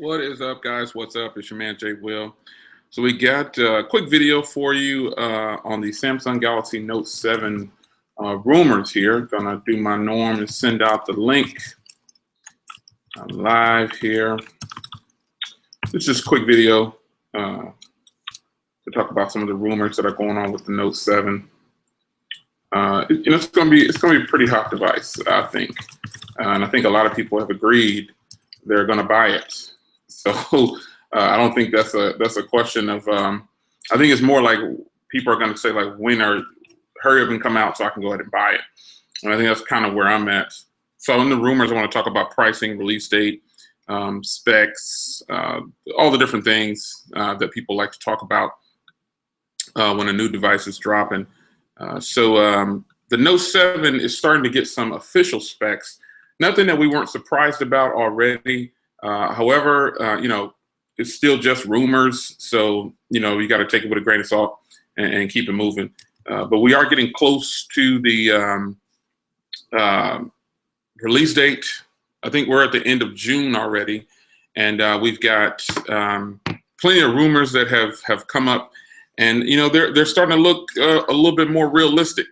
What is up, guys? What's up? It's your man Jay Will. So we got a quick video for you on the Samsung Galaxy Note 7 rumors here. Gonna do my norm and send out the link live here. It's just a quick video to talk about some of the rumors that are going on with the Note 7. It's gonna be a pretty hot device, I think, and I think a lot of people have agreed they're gonna buy it. So I don't think that's a question of. I think it's more like people are going to say like, hurry up and come out so I can go ahead and buy it. And I think that's kind of where I'm at. So in the rumors, I want to talk about pricing, release date, specs, all the different things that people like to talk about when a new device is dropping. The Note 7 is starting to get some official specs. Nothing that we weren't surprised about already. However, it's still just rumors, so you got to take it with a grain of salt and keep it moving. But we are getting close to the release date. I think we're at the end of June already, and we've got plenty of rumors that have come up, and they're starting to look a little bit more realistic.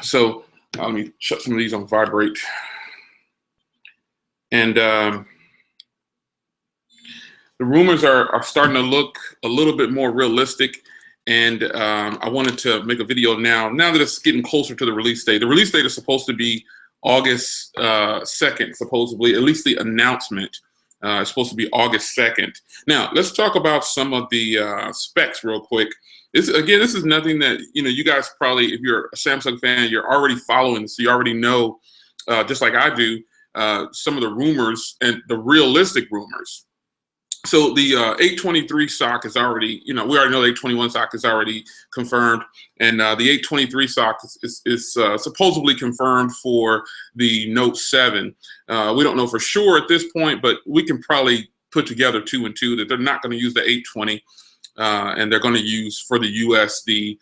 So let me shut some of these on vibrate. And the rumors are starting to look a little bit more realistic. And I wanted to make a video now that it's getting closer to the release date. The release date is supposed to be August 2nd, supposedly, at least the announcement is supposed to be August 2nd. Now, let's talk about some of the specs real quick. This is nothing that, you guys probably, if you're a Samsung fan, you're already following, so you already know, just like I do, some of the rumors and the realistic rumors. So the 823 SoC is already, we already know the 821 SoC is already confirmed, and the 823 SoC is supposedly confirmed for the Note 7. We don't know for sure at this point, but we can probably put together 2 and 2 that they're not going to use the 820, and they're going to use for the US the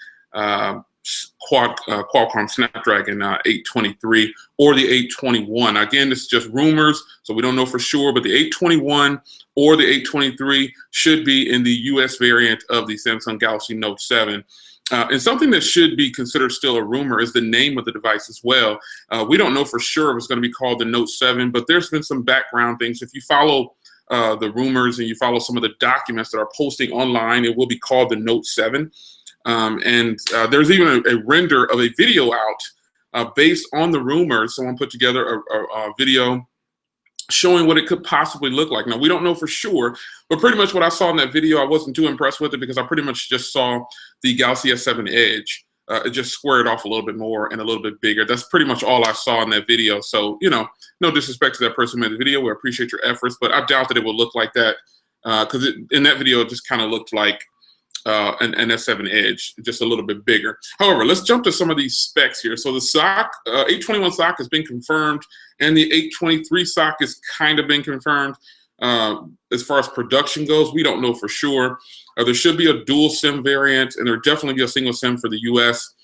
Qualcomm Snapdragon 823 or the 821. Again, this is just rumors, so we don't know for sure, but the 821 or the 823 should be in the US variant of the Samsung Galaxy Note 7. And something that should be considered still a rumor is the name of the device as well. We don't know for sure if it's going to be called the Note 7, but there's been some background things. If you follow the rumors and you follow some of the documents that are posting online, it will be called the Note 7. There's even a render of a video out based on the rumors. Someone put together a video showing what it could possibly look like. Now, we don't know for sure, but pretty much what I saw in that video, I wasn't too impressed with it because I pretty much just saw the Galaxy S7 Edge. It just squared off a little bit more and a little bit bigger. That's pretty much all I saw in that video. So, no disrespect to that person who made the video. We appreciate your efforts, but I doubt that it will look like that because in that video, it just kind of looked like an S7 Edge, just a little bit bigger. However, let's jump to some of these specs here. So the SoC, 821 SoC has been confirmed, and the 823 SoC has kind of been confirmed. As far as production goes, we don't know for sure. There should be a dual SIM variant, and there'll definitely be a single SIM for the US.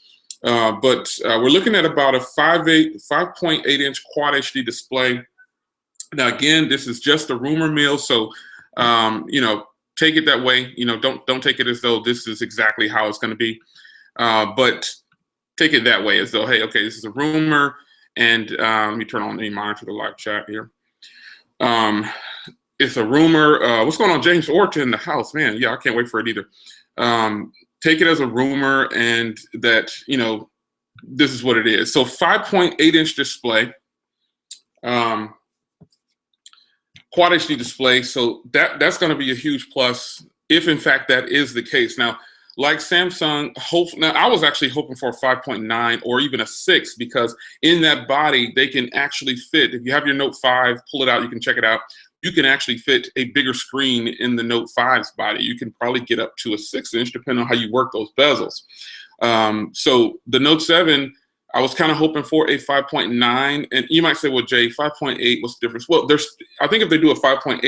But we're looking at about a 5.8-inch Quad HD display. Now, again, this is just a rumor mill, so take it that way. Don't take it as though this is exactly how it's going to be, but take it that way as though, hey, okay, this is a rumor. And let me turn on the monitor the live chat here. It's a rumor. What's going on, James Orta in the house? Man, yeah, I can't wait for it either. Take it as a rumor, and that this is what it is. So 5.8-inch display. Quad HD display, so that's going to be a huge plus if in fact that is the case. Now, like Samsung, I was actually hoping for a 5.9 or even a 6 because in that body they can actually fit. If you have your Note 5, pull it out, you can check it out. You can actually fit a bigger screen in the Note 5's body. You can probably get up to a 6-inch depending on how you work those bezels. So the Note 7, I was kind of hoping for a 5.9, and you might say, well, Jay, 5.8, what's the difference? Well, I think if they do a 5.8,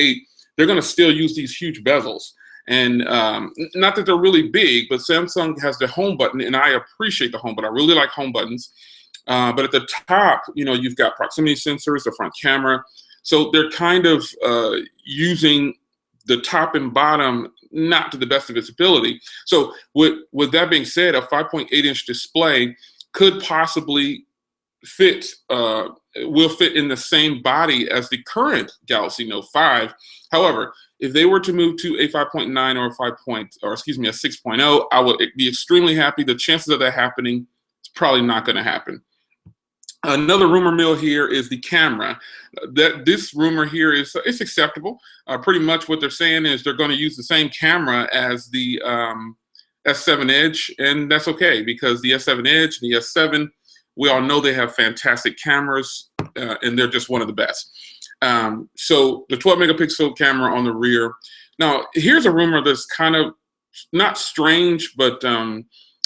they're going to still use these huge bezels. And not that they're really big, but Samsung has the home button, and I appreciate the home button. I really like home buttons. But at the top, you've got proximity sensors, the front camera, So they're kind of using the top and bottom not to the best of its ability. So with that being said, a 5.8-inch display could possibly fit will fit in the same body as the current Galaxy Note 5. However, if they were to move to a 5.9 or a 6.0, I would be extremely happy. The chances of that happening is probably not going to happen. Another rumor mill here is the camera. This rumor here is it's acceptable. Pretty much what they're saying is they're going to use the same camera as the S7 Edge, and that's okay because the S7 Edge and the S7, we all know they have fantastic cameras, and they're just one of the best. So the 12 megapixel camera on the rear. Now, here's a rumor that's kind of not strange, but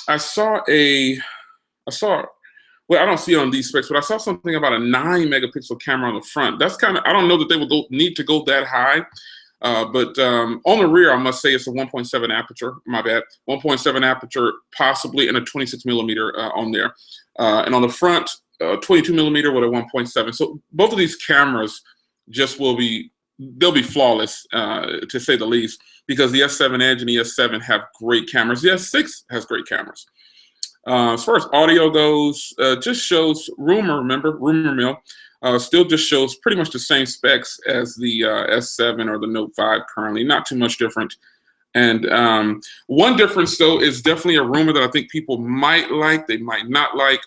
I saw, well, I don't see it on these specs, but I saw something about a 9 megapixel camera on the front. That's kind of, I don't know that they would need to go that high. But on the rear, I must say it's a 1.7 aperture, my bad, 1.7 aperture, possibly, and a 26 millimeter on there. And on the front, 22 millimeter with a 1.7. So both of these cameras just they'll be flawless, to say the least, because the S7 Edge and the S7 have great cameras. The S6 has great cameras. As far as audio goes, just shows rumor mill, still just shows pretty much the same specs as the S7 or the Note 5 currently, not too much different. And one difference, though, is definitely a rumor that I think people might like, they might not like.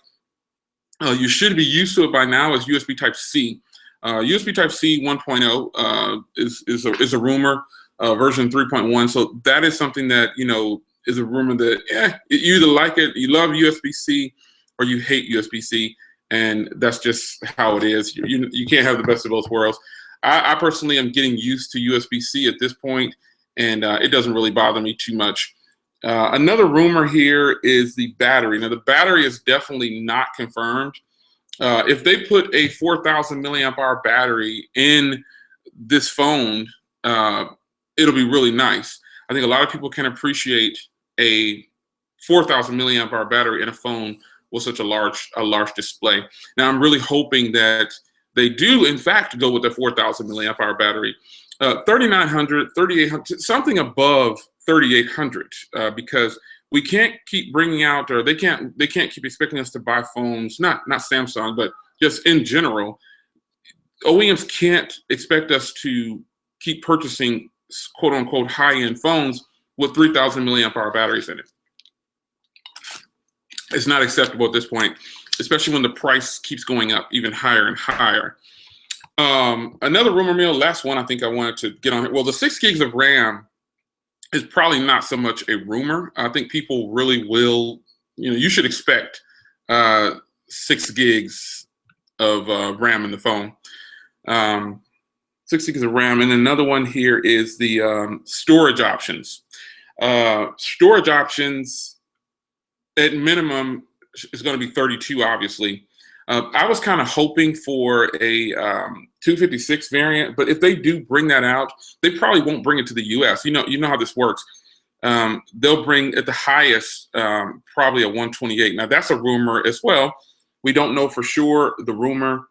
You should be used to it by now, is USB Type-C. USB Type-C 1.0 is a rumor, version 3.1. So that is something that, you know, is a rumor that you either like it, you love USB-C, or you hate USB-C, and that's just how it is. You can't have the best of both worlds. I personally am getting used to USB-C at this point, and it doesn't really bother me too much. Another rumor here is the battery. Now, the battery is definitely not confirmed. If they put a 4,000 milliamp hour battery in this phone, it'll be really nice. I think a lot of people can appreciate a 4,000 milliamp hour battery in a phone with such a large display. Now, I'm really hoping that they do, in fact, go with the 4,000 milliamp hour battery. 3,900, 3,800, something above 3,800, because we can't keep bringing out, or they can't keep expecting us to buy phones, not Samsung, but just in general. OEMs can't expect us to keep purchasing quote unquote high-end phones with 3,000 milliamp hour batteries in it. It's not acceptable at this point, especially when the price keeps going up even higher and higher. Another rumor mill, last one I think I wanted to get on. Well, the 6 gigs of RAM is probably not so much a rumor. I think people really will, you should expect 6 gigs of RAM in the phone. 6 gigs of RAM. And another one here is the storage options. Storage options, at minimum, is going to be 32, obviously. I was kind of hoping for a 256 variant, but if they do bring that out, they probably won't bring it to the US. You know how this works. They'll bring at the highest probably a 128. Now that's a rumor as well. We don't know for sure the rumor,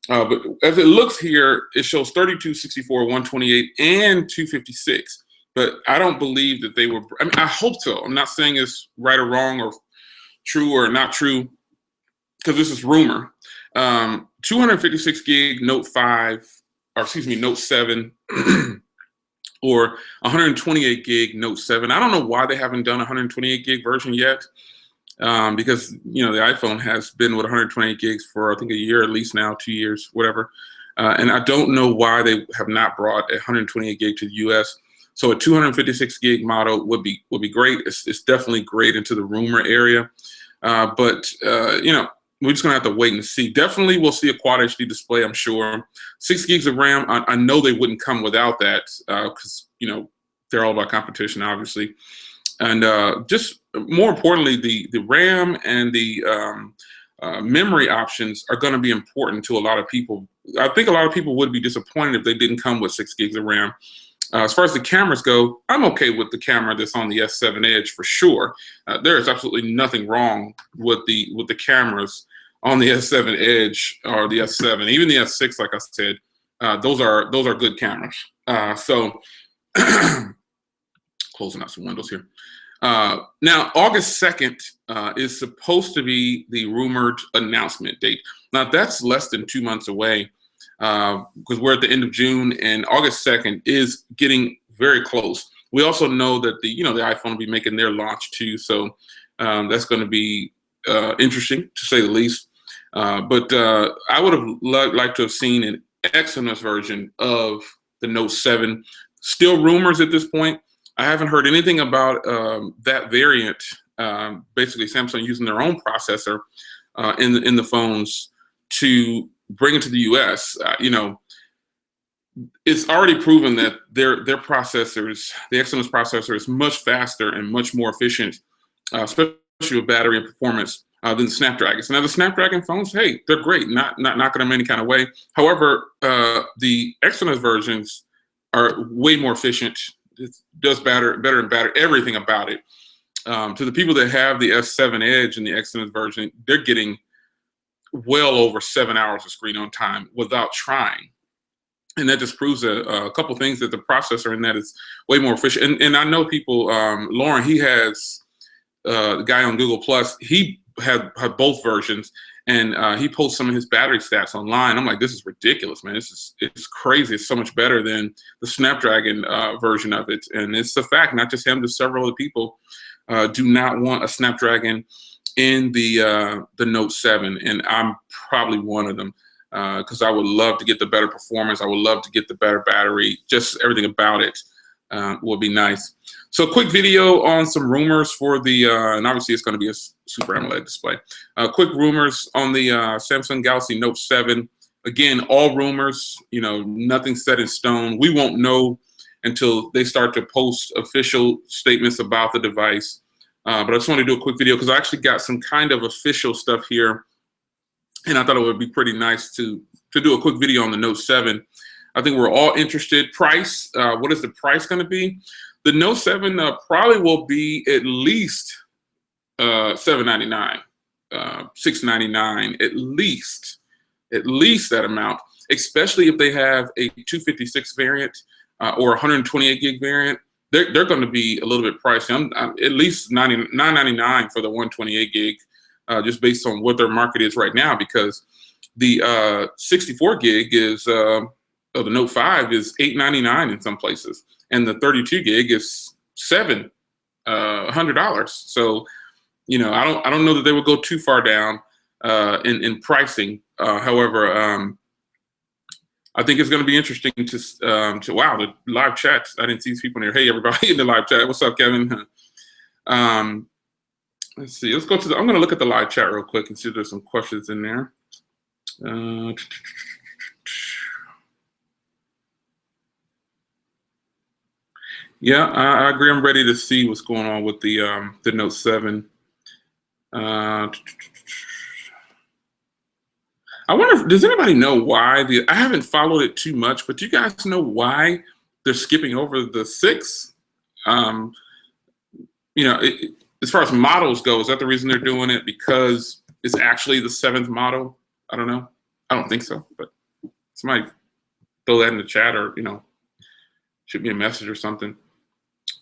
but as it looks here, it shows 32, 64, 128, and 256. But I don't believe that they will. I mean, I hope so. I'm not saying it's right or wrong or true or not true, because this is rumor. 256 gig Note 5, or excuse me, Note 7, or 128 gig Note 7. I don't know why they haven't done a 128 gig version yet, because the iPhone has been with 128 gigs for I think a year at least now, 2 years, whatever. And I don't know why they have not brought a 128 gig to the US. So a 256 gig model would be great. It's definitely great into the rumor area, but we're just gonna have to wait and see. Definitely, we'll see a Quad HD display, I'm sure. 6 gigs of RAM. I know they wouldn't come without that, because they're all about competition, obviously. And just more importantly, the RAM and the memory options are going to be important to a lot of people. I think a lot of people would be disappointed if they didn't come with 6 gigs of RAM. As far as the cameras go, I'm okay with the camera that's on the S7 Edge for sure. There is absolutely nothing wrong with the cameras on the S7 Edge or the S7, even the S6. Like I said, those are good cameras. So closing out some windows here. Now, August 2nd is supposed to be the rumored announcement date. Now, that's less than 2 months away because we're at the end of June, and August 2nd is getting very close. We also know that the iPhone will be making their launch too, so that's going to be interesting to say the least. But I would have liked to have seen an Exynos version of the Note 7. Still rumors at this point. I haven't heard anything about that variant. Basically, Samsung using their own processor in the phones to bring it to the U.S. It's already proven that their processors, the Exynos processor, is much faster and much more efficient, especially with battery and performance, than the Snapdragons. Now, the Snapdragon phones, hey, they're great, not knocking them any kind of way. However, the Exynos versions are way more efficient. It does better and better, everything about it. To the people that have the S7 Edge and the Exynos version, they're getting well over 7 hours of screen on time without trying. And that just proves a couple things, that the processor in that is way more efficient. And I know people, Lauren, he has the guy on Google Plus, he had both versions, and he posts some of his battery stats online. I'm like, this is ridiculous, man. It's crazy. It's so much better than the Snapdragon version of it. And it's a fact, not just him, just several other people do not want a Snapdragon in the Note 7, and I'm probably one of them. Because I would love to get the better performance. I would love to get the better battery. Just everything about it would be nice. So quick video on some rumors for the, and obviously it's going to be a Super AMOLED display. Quick rumors on the Samsung Galaxy Note 7. Again, all rumors, nothing set in stone. We won't know until they start to post official statements about the device. But I just want to do a quick video because I actually got some kind of official stuff here. And I thought it would be pretty nice to do a quick video on the Note 7. I think we're all interested. Price, what is the price going to be? The Note 7 probably will be at least $799, $699, at least that amount, especially if they have a 256 variant or 128 gig variant. They're going to be a little bit pricey. I'm at least $999 for the 128 gig. Just based on what their market is right now, because the 64 gig is of the Note 5 is $899 in some places, and the 32 gig is $700. So, I don't know that they would go too far down in pricing. However, I think it's going to be interesting to wow, the live chat. I didn't see these people in there. Hey, everybody in the live chat. What's up, Kevin? Let's see. Let's go to I'm going to look at the live chat real quick and see if there's some questions in there. Yeah, I agree. I'm ready to see what's going on with the Note 7. I wonder, does anybody know why I haven't followed it too much, but do you guys know why they're skipping over the 6? As far as models go, is that the reason they're doing it? Because it's actually the 7th model? I don't know. I don't think so, but somebody throw that in the chat or, shoot me a message or something.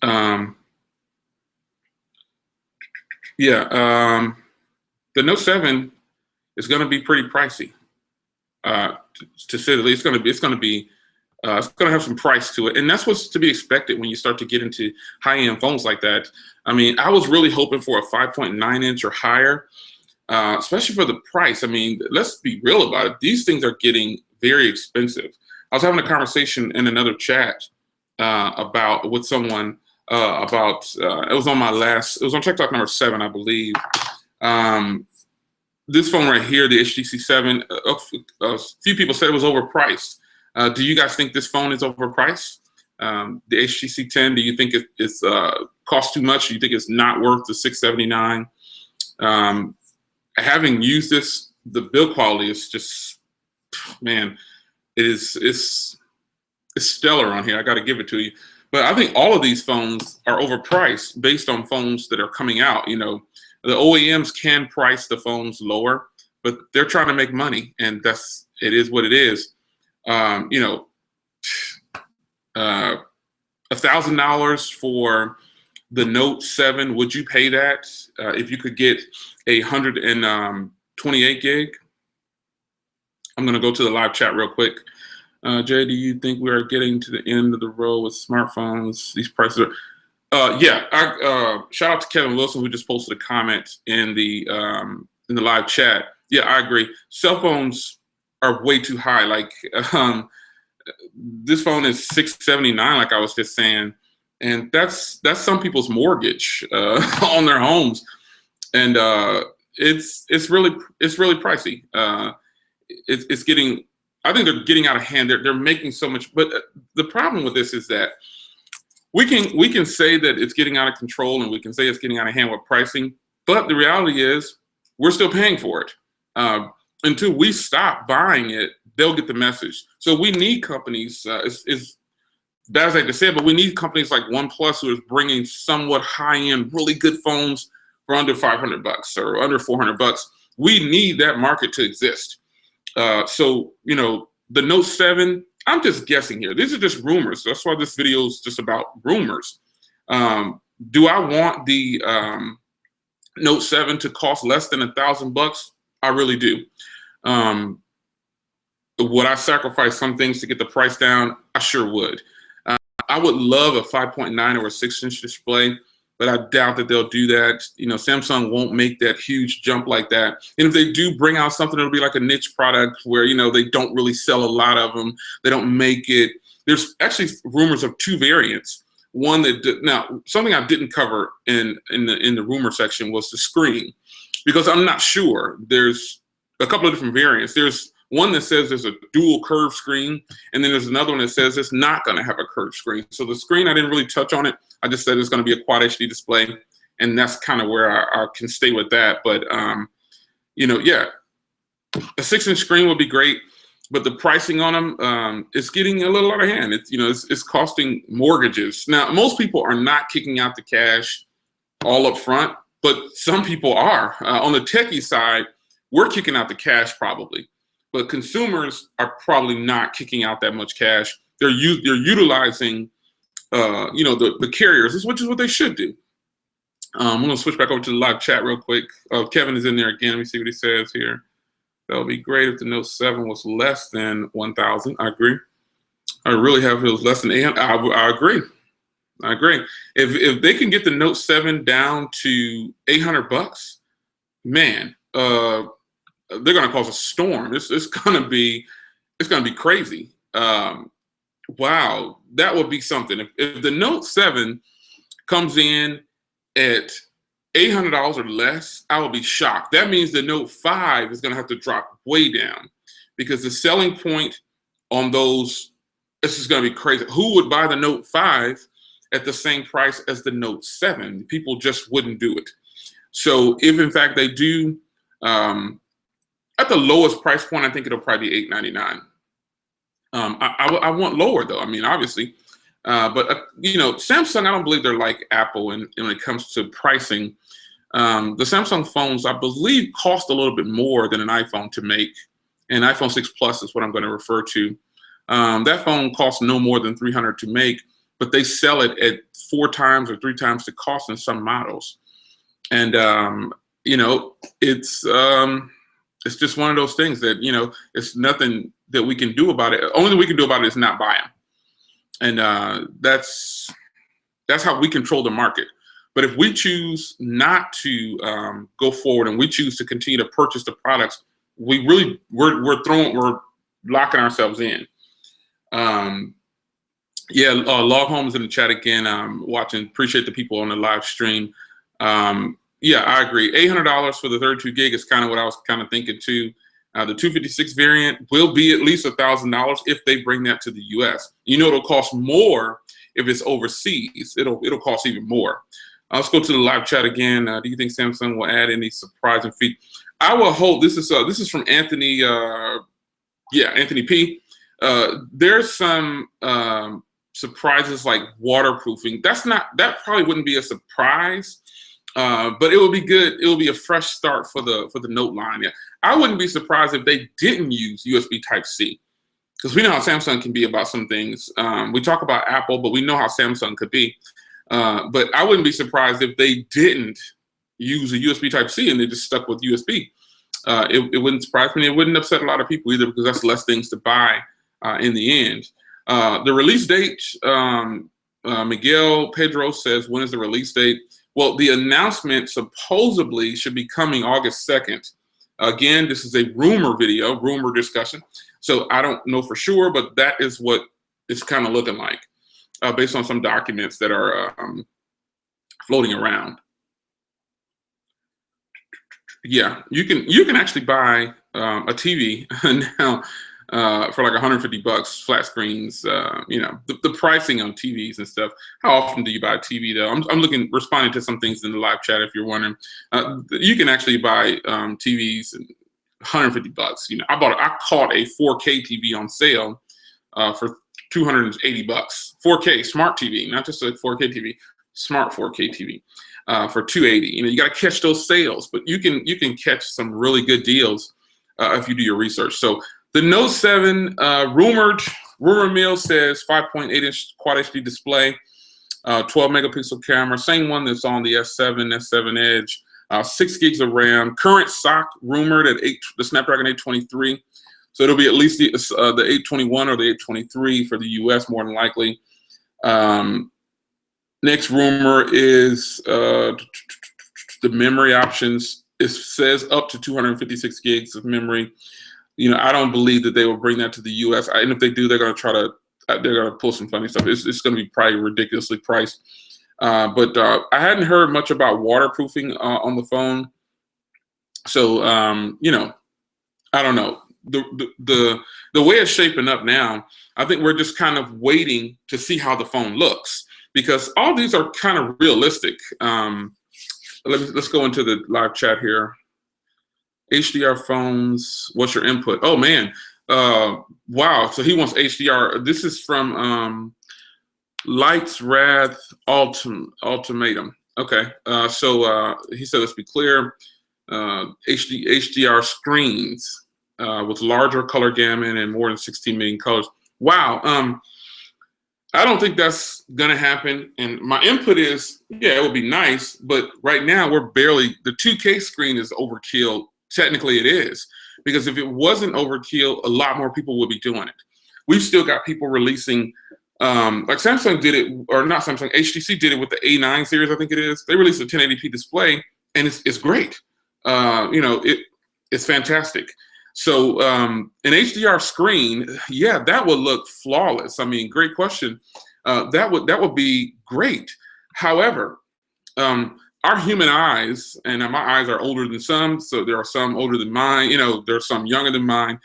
The Note 7 is going to be pretty pricey, to say the least. It's going to have some price to it, and that's what's to be expected when you start to get into high-end phones like that. I mean, I was really hoping for a 5.9 inch or higher, especially for the price. I mean, let's be real about it. These things are getting very expensive. I was having a conversation in another chat with someone about it was on TikTok number 7, I believe. This phone right here, the HTC 7, a few people said it was overpriced. Do you guys think this phone is overpriced? The HTC 10, do you think it's cost too much? Do you think it's not worth the $679? Having used this, the build quality is just, man, it's stellar on here. I got to give it to you. But I think all of these phones are overpriced based on phones that are coming out. The OEMs can price the phones lower, but they're trying to make money, and it is what it is. You know, $1,000 for the Note 7. Would you pay that if you could get 128 gig? I'm going to go to the live chat real quick. Jay, do you think we are getting to the end of the road with smartphones? These prices are. Yeah. Shout out to Kevin Wilson, who just posted a comment in the live chat. Yeah, I agree. Cell phones are way too high. Like this phone is $679, like I was just saying, and that's some people's mortgage on their homes, and it's really pricey. It's getting. I think they're getting out of hand. They're making so much, but the problem with this is that we can say that it's getting out of control, and we can say it's getting out of hand with pricing, but the reality is we're still paying for it. Until we stop buying it, they'll get the message. So we need companies, it's bad as I just said, but we need companies like OnePlus, who is bringing somewhat high-end, really good phones for under $500 or under $400. We need that market to exist. So, you know, the Note 7, I'm just guessing here. These are just rumors. That's why this video is just about rumors. Do I want the Note 7 to cost less than $1,000? I really do. Would I sacrifice some things to get the price down? I sure would. I would love a 5.9 or a 6-inch display, but I doubt that they'll do that. You know, Samsung won't make that huge jump like that. And if they do bring out something, it'll be like a niche product where, you know, they don't really sell a lot of them. They don't make it. There's actually rumors of 2 variants. One that now something I didn't cover in the rumor section was the screen, because I'm not sure. There's a couple of different variants. There's one that says there's a dual curved screen, and then there's another one that says it's not going to have a curved screen. So the screen, I didn't really touch on it. I just said it's going to be a Quad HD display, and that's kind of where I can stay with that. But you know, yeah, a 6-inch screen would be great, but the pricing on them is getting a little out of hand. It's, you know, it's costing mortgages. Now, most people are not kicking out the cash all up front, but some people are. On the techie side, we're kicking out the cash probably. But consumers are probably not kicking out that much cash. They're utilizing, you know, the carriers, which is what they should do. I'm going to switch back over to the live chat real quick. Kevin is in there again. Let me see what he says here. That would be great if the Note 7 was less than 1,000. I agree. I really have it was less than 800. I agree. I agree. If they can get the Note 7 down to $800, man. They're going to cause a storm. It's going to be crazy. Wow, that would be something. If the Note 7 comes in at $800 or less, I will be shocked. That means the Note 5 is going to have to drop way down, because the selling point on those, this is going to be crazy. Who would buy the Note 5 at the same price as the Note 7? People just wouldn't do it. So if in fact they do, at the lowest price point, I think it'll probably be $899. I want lower though. I mean, obviously, but you know, Samsung, I don't believe they're like Apple when it comes to pricing. The Samsung phones, I believe, cost a little bit more than an iPhone to make. And iPhone 6 Plus is what I'm going to refer to. That phone costs no more than $300 to make, but they sell it at 4 times or 3 times the cost in some models. And you know, it's just one of those things that, you know, it's nothing that we can do about it. Only thing we can do about it is not buy them. And that's how we control the market. But if we choose not to go forward and we choose to continue to purchase the products, we're locking ourselves in. Yeah, Log Home is in the chat again. Watching, appreciate the people on the live stream. Yeah, I agree. $800 for the 32 gig is kind of what I was kind of thinking too. The 256 variant will be at least $1,000 if they bring that to the U.S. You know, it'll cost more if it's overseas. It'll cost even more. Let's go to the live chat again. Do you think Samsung will add any surprising feature? I will hope. This is from Anthony. Yeah, Anthony P. There's some surprises like waterproofing. That probably wouldn't be a surprise. But it will be good. It will be a fresh start for the Note line. Yeah, I wouldn't be surprised if they didn't use USB Type-C. because we know how Samsung can be about some things. We talk about Apple, but we know how Samsung could be. But I wouldn't be surprised if they didn't use a USB Type-C and they just stuck with USB. It wouldn't surprise me. It wouldn't upset a lot of people either, because that's less things to buy in the end. The release date, Miguel Pedro says, when is the release date? Well, the announcement supposedly should be coming August 2nd. Again, this is a rumor video, rumor discussion. So I don't know for sure, but that is what it's kind of looking like based on some documents that are floating around. Yeah, you can actually buy a TV now for like $150, flat screens. You know, the pricing on TVs and stuff. How often do you buy a TV though? I'm responding to some things in the live chat if you're wondering. You can actually buy TVs $150. You know, I caught a 4K TV on sale for $280. 4K smart TV, not just a 4K TV, smart 4K TV. For $280. You know, you got to catch those sales, but you can catch some really good deals if you do your research. So the Note 7 rumor mill says 5.8-inch Quad HD display, 12 megapixel camera, same one that's on the S7 Edge, 6 gigs of RAM. Current SoC rumored at the Snapdragon 823. So it'll be at least the 821 or the 823 for the US, more than likely. Next rumor is the memory options. It says up to 256 gigs of memory. You know, I don't believe that they will bring that to the US. And if they do, they're going to pull some funny stuff. It's going to be probably ridiculously priced. But I hadn't heard much about waterproofing on the phone. So you know, I don't know. The way it's shaping up now, I think we're just kind of waiting to see how the phone looks, because all these are kind of realistic. Let's go into the live chat here. HDR phones, what's your input? Oh man, wow, so he wants HDR. This is from Lights Wrath Ultimatum. Okay, so he said, let's be clear, HDR screens with larger color gamut and more than 16 million colors. Wow. I don't think that's gonna happen. And my input is, yeah, it would be nice, but right now we're barely, the 2K screen is overkill. Technically it is, because if it wasn't overkill, a lot more people would be doing it. We've still got people releasing, like Samsung did it, or not Samsung, HTC did it with the A9 series, I think it is. They released a 1080p display and it's great. You know, it's fantastic. So an HDR screen, yeah, that would look flawless. I mean, great question. That would be great. However, our human eyes, and my eyes are older than some, so there are some older than mine. You know, there are some younger than mine.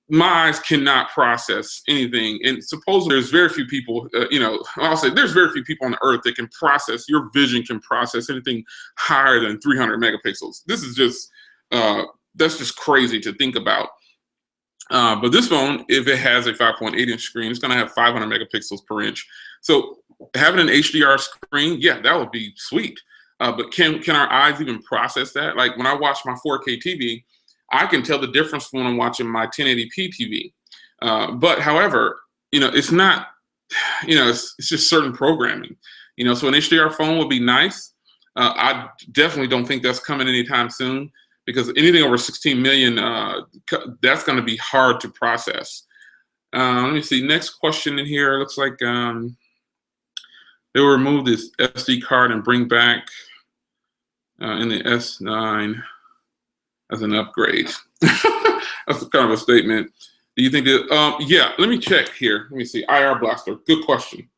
My eyes cannot process anything, and supposedly there's very few people. You know, I'll say there's very few people on the earth that can process. Your vision can process anything higher than 300 megapixels. This is just that's just crazy to think about. But this phone, if it has a 5.8-inch screen, it's going to have 500 megapixels per inch. So having an HDR screen, yeah, that would be sweet. But can our eyes even process that? Like when I watch my 4K TV, I can tell the difference when I'm watching my 1080p TV. But however, you know, it's not, you know, it's just certain programming. You know, so an HDR phone would be nice. I definitely don't think that's coming anytime soon, because anything over 16 million, that's going to be hard to process. Let me see. Next question in here. Looks like they will remove this SD card and bring back in the S9 as an upgrade. That's kind of a statement. Do you think that? Yeah. Let me check here. Let me see. IR Blaster. Good question.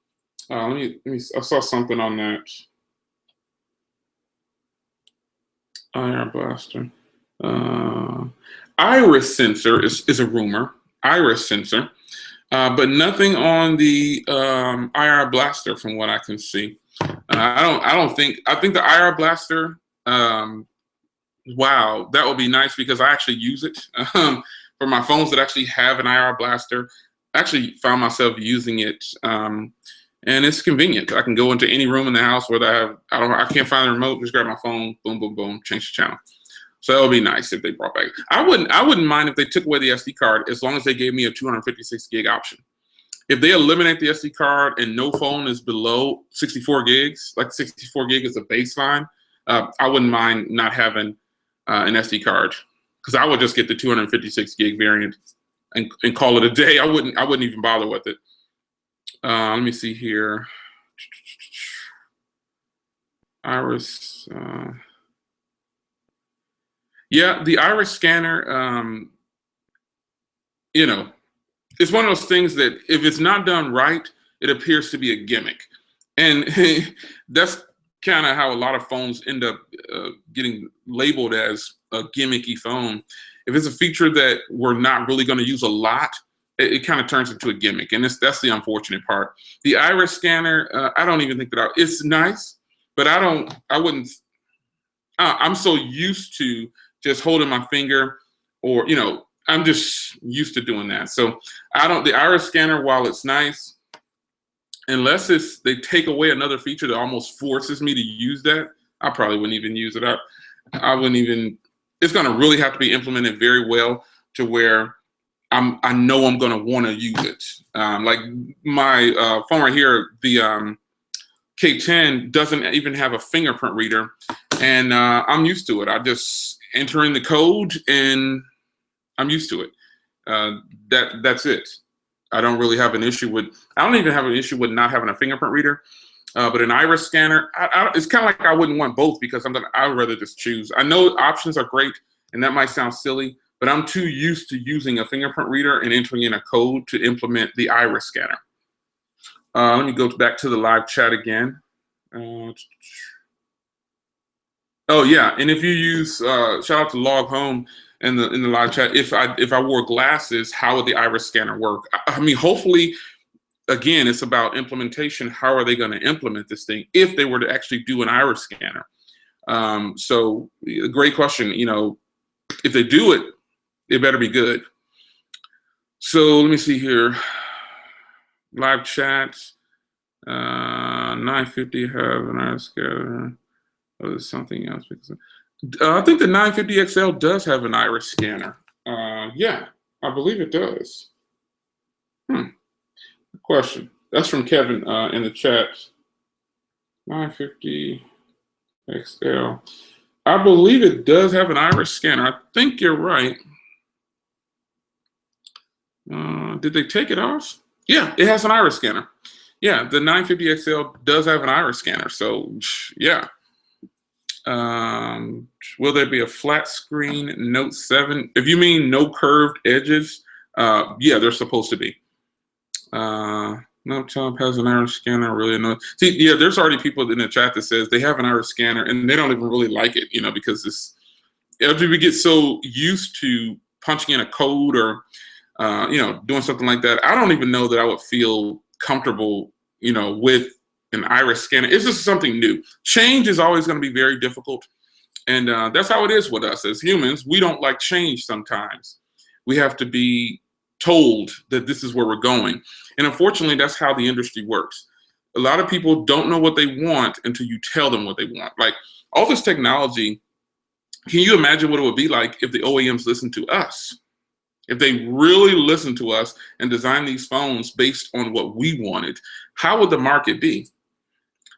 Let me. I saw something on that. IR Blaster. Iris sensor is a rumor. Iris sensor, but nothing on the IR Blaster from what I can see. I don't think. I think the IR Blaster. Wow, that would be nice, because I actually use it for my phones that actually have an IR Blaster. I actually found myself using it, and it's convenient. I can go into any room in the house where I can't find the remote. Just grab my phone, boom, boom, boom, change the channel. So that would be nice if they brought back. I wouldn't mind if they took away the SD card as long as they gave me a 256 gig option. If they eliminate the SD card and no phone is below 64 gigs, like 64 gig is a baseline, I wouldn't mind not having an SD card, because I would just get the 256 gig variant and call it a day. I wouldn't even bother with it. Let me see here. Iris. Yeah, the iris scanner, you know, it's one of those things that if it's not done right, it appears to be a gimmick. And that's kind of how a lot of phones end up getting labeled as a gimmicky phone. If it's a feature that we're not really going to use a lot, it kind of turns into a gimmick. And that's the unfortunate part. The iris scanner, I don't even think that it's nice, but I'm so used to just holding my finger, or, you know, I'm just used to doing that. So the iris scanner, while it's nice, unless they take away another feature that almost forces me to use that, I probably wouldn't even use it. I wouldn't even, it's gonna really have to be implemented very well to where I know I'm gonna wanna use it. Like my phone right here, the K10 doesn't even have a fingerprint reader, and I'm used to it. I just enter in the code and I'm used to it. That's it. I don't really have an issue with, I don't even have an issue with not having a fingerprint reader, but an iris scanner, it's kind of like I wouldn't want both, because I would rather just choose. I know options are great, and that might sound silly, but I'm too used to using a fingerprint reader and entering in a code to implement the iris scanner. Let me go back to the live chat again. Oh yeah, and if you use, shout out to Log Home in the live chat, if I wore glasses, how would the iris scanner work? I mean, hopefully, again, it's about implementation. How are they going to implement this thing if they were to actually do an iris scanner? So great question. You know, if they do it, it better be good. So let me see here. Live chat. 950 have an iris scanner. Oh, there's something else. Because I think the 950 XL does have an iris scanner. Yeah, I believe it does. Question. That's from Kevin in the chat. 950 XL. I believe it does have an iris scanner. I think you're right. Did they take it off? Yeah, it has an iris scanner. Yeah, the 950 XL does have an iris scanner. So, yeah. Will there be a flat screen Note 7? If you mean no curved edges, yeah, they're supposed to be. No top has an iris scanner, really annoying. See, yeah, there's already people in the chat that says they have an iris scanner and they don't even really like it, you know, because after we get so used to punching in a code or, you know, doing something like that, I don't even know that I would feel comfortable, you know, with an iris scanner. It's just something new. Change is always going to be very difficult. And that's how it is with us as humans. We don't like change sometimes. We have to be told that this is where we're going. And unfortunately, that's how the industry works. A lot of people don't know what they want until you tell them what they want. Like all this technology, can you imagine what it would be like if the OEMs listened to us? If they really listened to us and designed these phones based on what we wanted, how would the market be?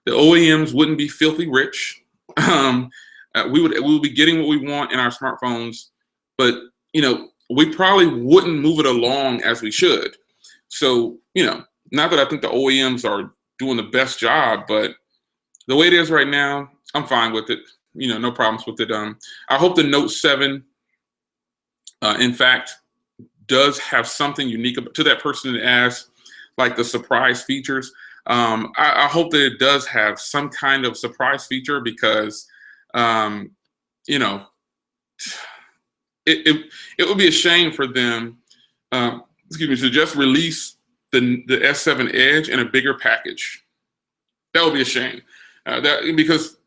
The OEMs wouldn't be filthy rich. We would be getting what we want in our smartphones, but you know, we probably wouldn't move it along as we should. So, you know, not that I think the OEMs are doing the best job, but the way it is right now, I'm fine with it. You know, no problems with it. I hope the Note 7, in fact, does have something unique to that person that asked, like the surprise features. I hope that it does have some kind of surprise feature because, you know, it would be a shame for them, excuse me, to just release the S7 Edge in a bigger package. That would be a shame. Because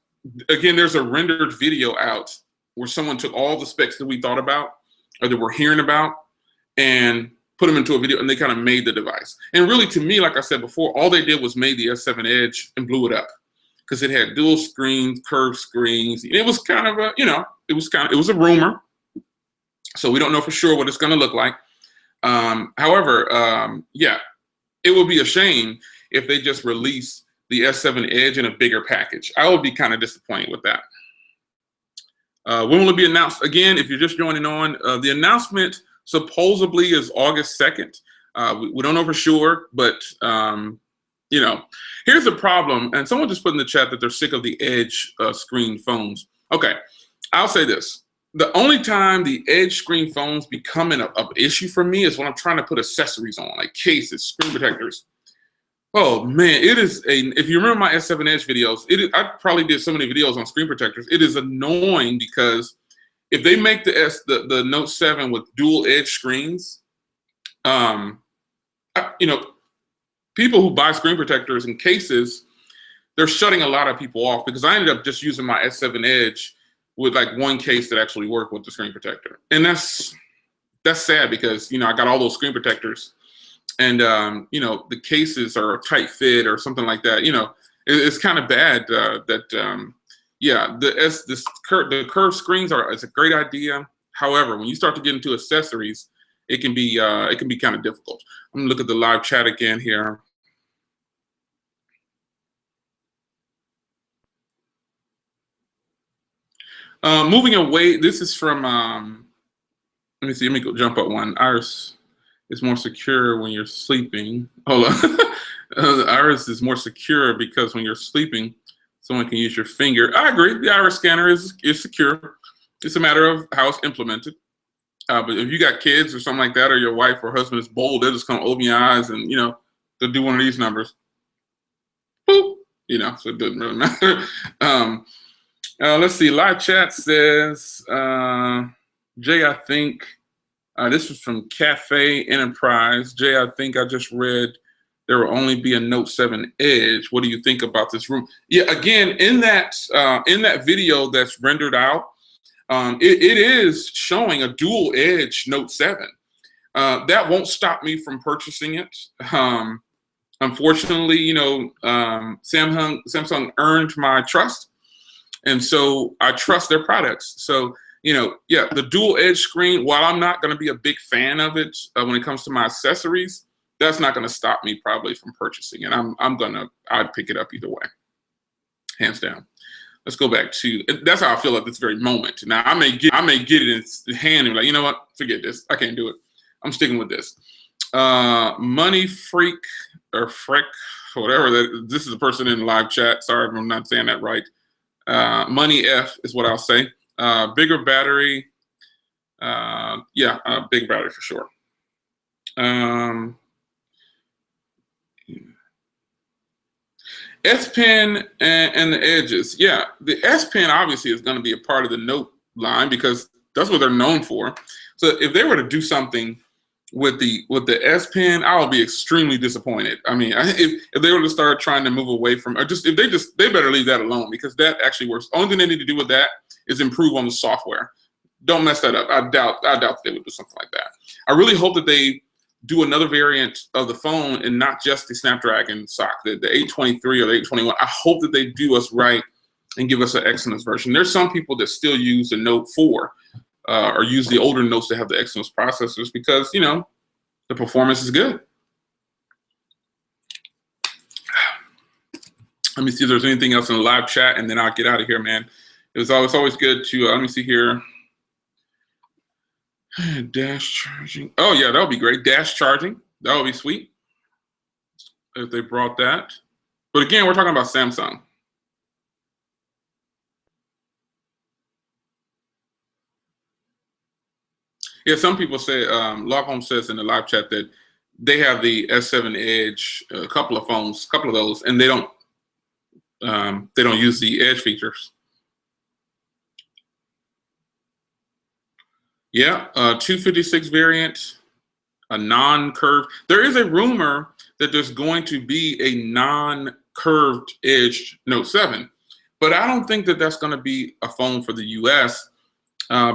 again, there's a rendered video out where someone took all the specs that we thought about or that we're hearing about and put them into a video, and they kind of made the device. And really, to me, like I said before, all they did was made the S7 Edge and blew it up because it had dual screens, curved screens. It was kind of a, you know, it was a rumor, so we don't know for sure what it's going to look like. However, yeah, it would be a shame if they just release the S7 Edge in a bigger package. I would be kind of disappointed with that. When will it be announced? Again, if you're just joining on, the announcement supposedly is August 2nd. We don't know for sure, but you know, here's the problem. And someone just put in the chat that they're sick of the Edge screen phones. Okay, I'll say this. The only time the Edge screen phones become an issue for me is when I'm trying to put accessories on, like cases, screen protectors. Oh man, it is if you remember my S7 Edge videos, I probably did so many videos on screen protectors. It is annoying because if they make the Note 7 with dual edge screens, you know, people who buy screen protectors and cases, they're shutting a lot of people off because I ended up just using my S7 Edge with like one case that actually worked with the screen protector. And that's sad because, you know, I got all those screen protectors and, you know, the cases are a tight fit or something like that. You know, it's kind of bad yeah, the curved screens it's a great idea. However, when you start to get into accessories, it can be kind of difficult. I'm gonna look at the live chat again here. Moving away, this is from, let me see, let me go jump up one. Iris is more secure when you're sleeping. Hold on. The iris is more secure because when you're sleeping, someone can use your finger. I agree, the iris scanner is secure. It's a matter of how it's implemented. But if you got kids or something like that, or your wife or husband is bold, they'll just come open your eyes and, you know, they'll do one of these numbers. Boop. You know, so it doesn't really matter. Let's see. Live chat says, Jay, I think, this was from Cafe Enterprise. Jay, I think I just read there will only be a Note 7 Edge. What do you think about this room? Yeah, again, in that video that's rendered out, it is showing a dual edge Note 7. That won't stop me from purchasing it. Unfortunately, you know, Samsung earned my trust. And so I trust their products. So, you know, yeah, the dual edge screen, while I'm not going to be a big fan of it when it comes to my accessories, that's not going to stop me probably from purchasing it. I'd pick it up either way, hands down. Let's go back to, that's how I feel at this very moment. Now I may get it in its hand and be like, you know what, forget this. I can't do it. I'm sticking with this. Money Freak or Freck, whatever this is a person in the live chat. Sorry if I'm not saying that right. Money F is what I'll say. Bigger battery. Yeah, big battery for sure. S Pen and the edges. Yeah, the S Pen obviously is going to be a part of the Note line because that's what they're known for. So if they were to do something with the S Pen, I would be extremely disappointed. I mean, if they were to start trying to move away from, or just they better leave that alone because that actually works. The only thing they need to do with that is improve on the software. Don't mess that up. I doubt that they would do something like that. I really hope that they do another variant of the phone and not just the Snapdragon SoC, the 823 or the 821. I hope that they do us right and give us an Exynos version. There's some people that still use the Note 4 or use the older Notes that have the Exynos processors because, you know, the performance is good. Let me see if there's anything else in the live chat and then I'll get out of here, man. It's always good to, let me see here. Dash charging. Oh yeah, that would be great. Dash charging. That would be sweet if they brought that. But again, we're talking about Samsung. Yeah, some people say, Log Home says in the live chat that they have the S7 Edge, a couple of phones, a couple of those, and they don't use the Edge features. Yeah, 256 variant, a non-curved. There is a rumor that there's going to be a non-curved edge Note 7, but I don't think that that's going to be a phone for the US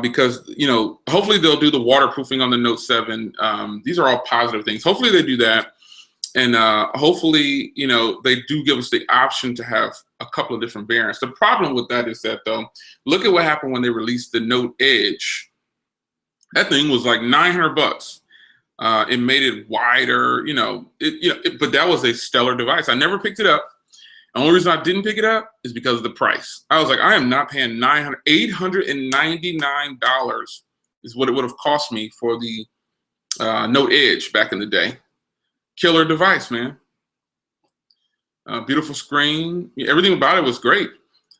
because, you know, hopefully they'll do the waterproofing on the Note 7. These are all positive things. Hopefully they do that. And hopefully, you know, they do give us the option to have a couple of different variants. The problem with that is that, though, look at what happened when they released the Note Edge. That thing was like 900 bucks. It made it wider, you know, but that was a stellar device. I never picked it up. The only reason I didn't pick it up is because of the price. I was like, I am not paying $899 is what it would have cost me for the Note Edge back in the day. Killer device, man. Beautiful screen. Everything about it was great.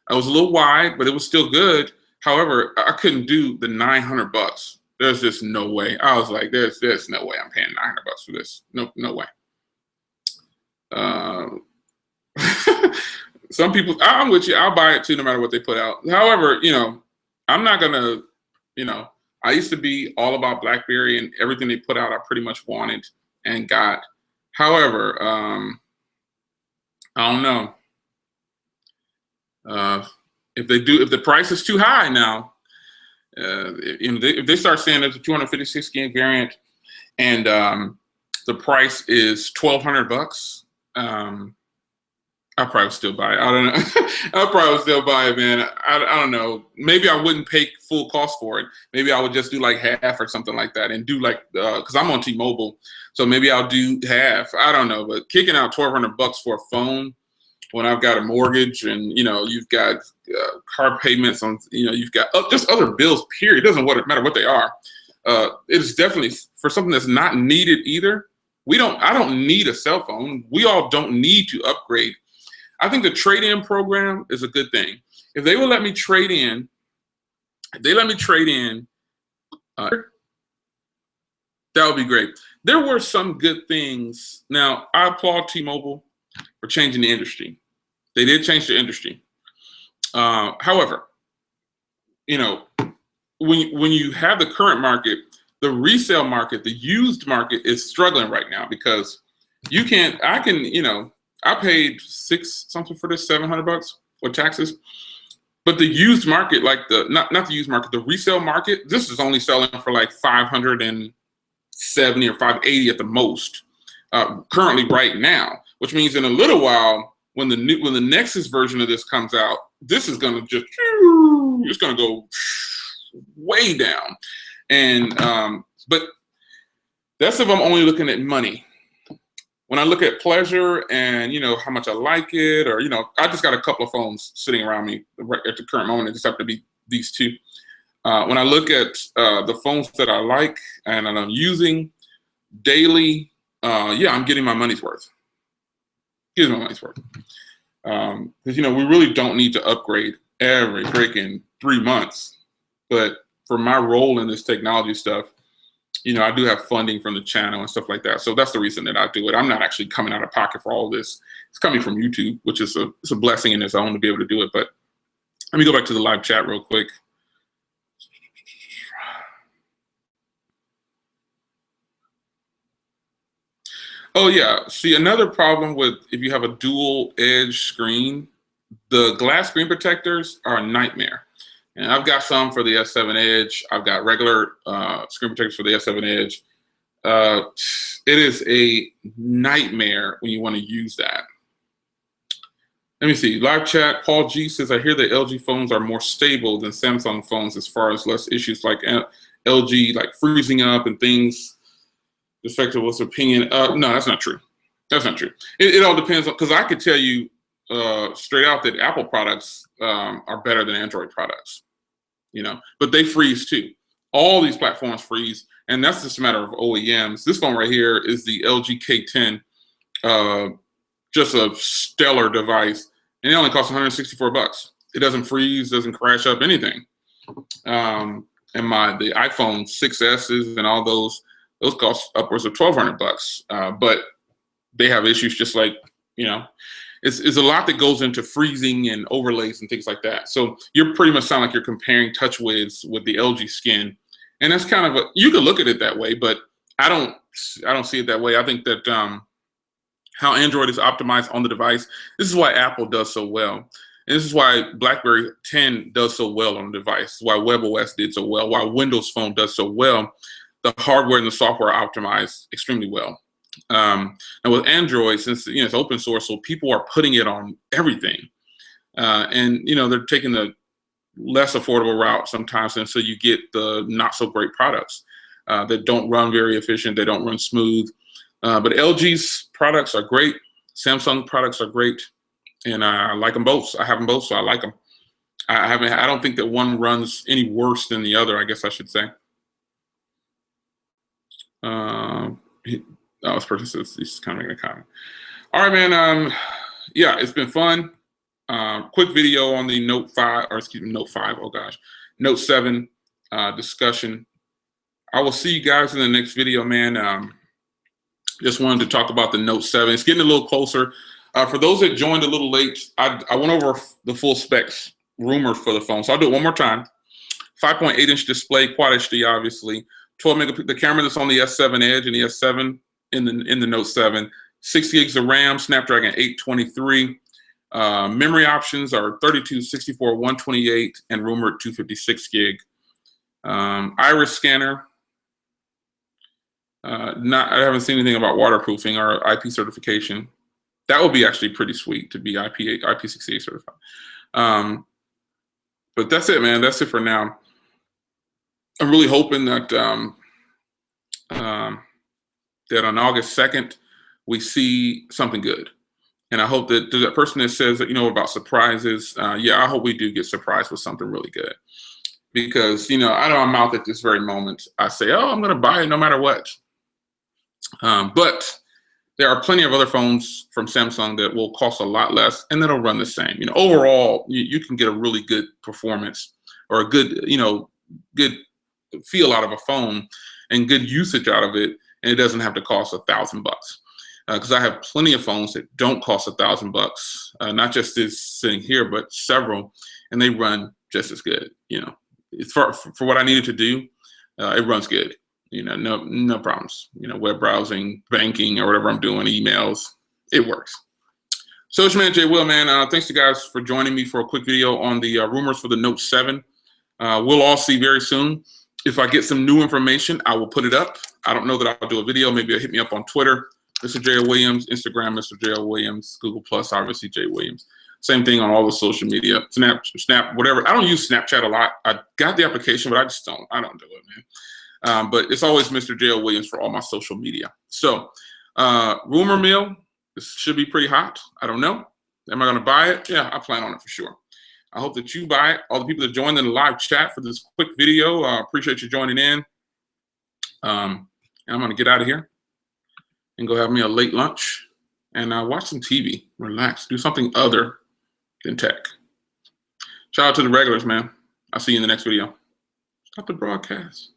It was a little wide, but it was still good. However, I couldn't do the 900 bucks. There's just no way. I was like, there's no way I'm paying 900 bucks for this. No way. Some people, I'm with you. I'll buy it too, no matter what they put out. However, you know, I'm not gonna, you know, I used to be all about BlackBerry, and everything they put out, I pretty much wanted and got. However, I don't know. If the price is too high now, if they start saying there's a 256 gig variant and the price is $1,200, I probably still buy it. I don't know. I probably still buy it, man. I don't know. Maybe I wouldn't pay full cost for it. Maybe I would just do like half or something like that, and do like because I'm on T-Mobile, so maybe I'll do half. I don't know, but kicking out $1,200 for a phone when I've got a mortgage and, you know, you've got car payments on, you know, you've got just other bills, period. It doesn't matter what they are. It is definitely for something that's not needed either. I don't need a cell phone. We all don't need to upgrade. I think the trade-in program is a good thing. If they will let me trade in, that would be great. There were some good things. Now, I applaud T-Mobile for changing the industry. They did change the industry. However, you know, when you have the current market, the resale market, the used market is struggling right now because you can't. You know, I paid something for this, $700 with taxes. But the used market, like not the used market, the resale market, this is only selling for like 570 or 580 at the most, currently right now. Which means in a little while, when the Nexus version of this comes out, this is gonna it's gonna go way down. And but that's if I'm only looking at money. When I look at pleasure and, you know, how much I like it, or, you know, I just got a couple of phones sitting around me right at the current moment. It just have to be these two. When I look at the phones that I like and I'm using daily, yeah, I'm getting my money's worth. Getting my money's worth. Because, you know, we really don't need to upgrade every freaking 3 months. But for my role in this technology stuff, you know, I do have funding from the channel and stuff like that. So that's the reason that I do it. I'm not actually coming out of pocket for all of this. It's coming from YouTube, which is it's a blessing in its own to be able to do it. But let me go back to the live chat real quick. Oh, yeah. See, another problem with if you have a dual edge screen, the glass screen protectors are a nightmare. And I've got some for the S7 Edge. I've got regular screen protectors for the S7 Edge. It is a nightmare when you want to use that. Let me see. Live chat. Paul G says, I hear that LG phones are more stable than Samsung phones as far as less issues like LG, like freezing up and things. Defective was opinion. No, that's not true. That's not true. It all depends on, because I could tell you straight out that Apple products are better than Android products. You know, but they freeze too. All these platforms freeze, and that's just a matter of OEMs. This phone right here is the LG K10, just a stellar device, and it only costs $164. It doesn't freeze, doesn't crash up, anything. And the iPhone 6S's and all those cost upwards of $1,200. But they have issues just like, you know. It's a lot that goes into freezing and overlays and things like that. So you're pretty much sound like you're comparing TouchWiz with the LG skin, and that's kind of you could look at it that way, but I don't see it that way. I think that how Android is optimized on the device, this is why Apple does so well, and this is why BlackBerry 10 does so well on the device. Why WebOS did so well. Why Windows Phone does so well. The hardware and the software are optimized extremely well. And with Android, since it's open source, so people are putting it on everything, and they're taking the less affordable route sometimes, and so you get the not so great products that don't run very efficient, they don't run smooth. But LG's products are great, Samsung products are great, and I like them both. I have them both, so I like them. I don't think that one runs any worse than the other, I guess I should say. This person says he's kind of making a comment. All right, man. Yeah, it's been fun. Quick video on the Note 5, or excuse me, Note 5. Oh gosh, Note 7 discussion. I will see you guys in the next video, man. Just wanted to talk about the Note 7. It's getting a little closer. For those that joined a little late, I went over the full specs, rumors for the phone. So I'll do it one more time. 5.8-inch display, Quad HD, obviously. 12 megapixel, the camera that's on the S7 Edge and the S7 in the Note 7. 6 gigs of RAM, Snapdragon 823. Memory options are 32, 64, 128, and rumored 256 gig. Iris scanner. I haven't seen anything about waterproofing or IP certification. That would be actually pretty sweet to be IP68 certified. But that's it, man. That's it for now. I'm really hoping that that on August 2nd we see something good, and I hope that that person that says that about surprises, yeah, I hope we do get surprised with something really good, because I know I'm out at this very moment. I say, oh, I'm going to buy it no matter what. But there are plenty of other phones from Samsung that will cost a lot less and that'll run the same. Overall, you can get a really good performance or a good, good feel out of a phone and good usage out of it, and it doesn't have to cost $1,000. Because I have plenty of phones that don't cost $1,000, not just this sitting here, but several, and they run just as good. It's for what I needed to do, it runs good. No problems. Web browsing, banking, or whatever I'm doing, emails, it works. So it's your man, Jay Will, man. Thanks to you guys for joining me for a quick video on the rumors for the Note 7. We'll all see very soon. If I get some new information, I will put it up. I don't know that I'll do a video. Maybe you'll hit me up on Twitter, Mr. J. Williams, Instagram, Mr. J. Williams, Google Plus, obviously J. Williams. Same thing on all the social media, Snap, whatever. I don't use Snapchat a lot. I got the application, but I don't do it, man. But it's always Mr. J. Williams for all my social media. So, rumor mill, this should be pretty hot. I don't know. Am I going to buy it? Yeah, I plan on it for sure. I hope that you buy it. All the people that joined in the live chat for this quick video, appreciate you joining in. And I'm going to get out of here and go have me a late lunch and watch some TV, relax, do something other than tech. Shout out to the regulars, man. I'll see you in the next video. Stop the broadcast.